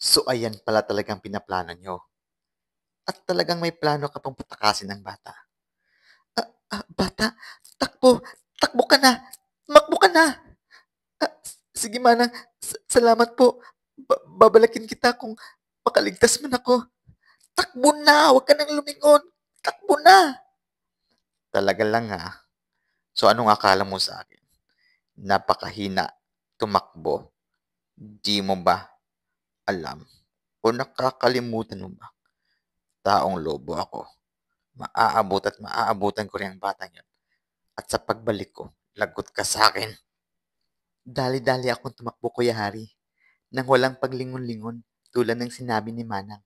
So ayan pala talagang pinaplano niyo at talagang may plano ka pang patakasin ng bata. Bata, takbo! Takbo ka na! Tumakbo ka na! Sige manang, salamat po. Babalikin kita kung makaligtas man ako. Takbo na! Huwag ka nang lumingon! Takbo na! Talaga lang So anong akala mo sa akin? Napakahina tumakbo. Di mo ba alam o nakakalimutan mo ba? Taong lobo ako. Maaabot at maaabutan ko rin ang batang yun. At sa pagbalik ko, lagot ka sa akin. Dali-dali akong tumakbo, Kuya Hari, nang walang paglingon-lingon tulad ng sinabi ni Manang.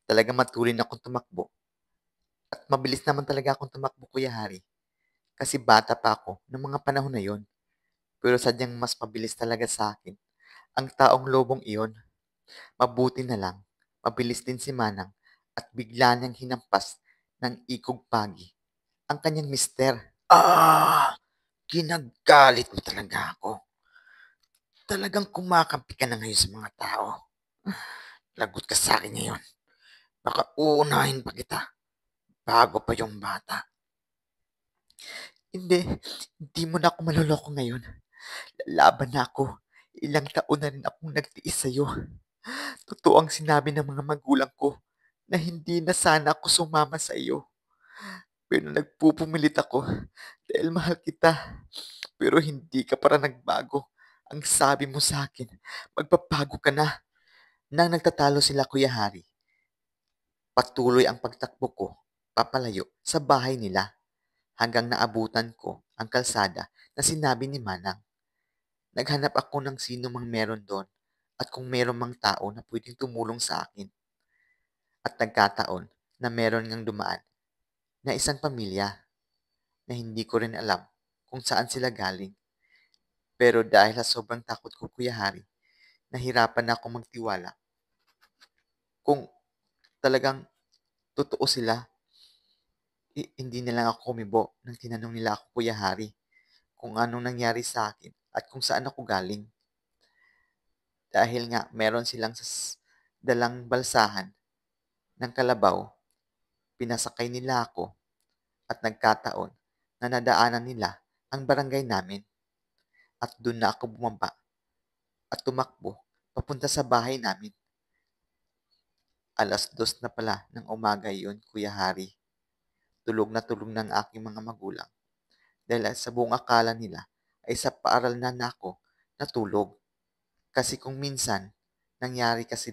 Talaga matulin akong tumakbo. At mabilis naman talaga akong tumakbo, Kuya Hari. Kasi bata pa ako ng mga panahon na yon. Pero sadyang mas mabilis talaga sa akin. Ang taong lobong iyon, mabuti na lang, mabilis din si Manang at bigla niyang hinampas ng ikog pagi ang kanyang mister. Ginagalit mo talaga ako. Talagang kumakampi ka na ngayon sa mga tao. Lagot ka sa akin ngayon. Baka uunahin pa kita bago pa yung bata. Hindi, hindi mo na ako maloloko ngayon. Lalaban na ako. Ilang taon na rin akong nagtiis sa'yo. Totoo ang sinabi ng mga magulang ko na hindi na sana ako sumama sa iyo. Pero nagpupumilit ako dahil mahal kita. Pero hindi ka para nagbago. Ang sabi mo sa akin, magbabago ka na. Nang nagtatalo sila, Kuya Hari, patuloy ang pagtakbo ko papalayo sa bahay nila hanggang naabutan ko ang kalsada na sinabi ni Manang. Naghanap ako ng sino mang meron doon at kung meron mang tao na pwedeng tumulong sa akin. At nagkataon na meron ngang dumaan na isang pamilya na hindi ko rin alam kung saan sila galing. Pero dahil sa sobrang takot ko, Kuya Hari, nahirapan na akong magtiwala kung talagang totoo sila. Hindi na lang ako kumibo nang tinanong nila ako, Kuya Hari, kung anong nangyari sa akin at kung saan ako galing. Dahil nga meron silang dalang balsahan ng kalabaw, pinasakay nila ako at nagkataon na nadaanan nila ang barangay namin at doon na ako bumaba at tumakbo papunta sa bahay namin. 2:00 na pala ng umaga yun, Kuya Hari. Tulog na tulog ng aking mga magulang dahil sa buong akala nila ay sa paaralan na ako natulog. Kasi kung minsan, nangyari kasi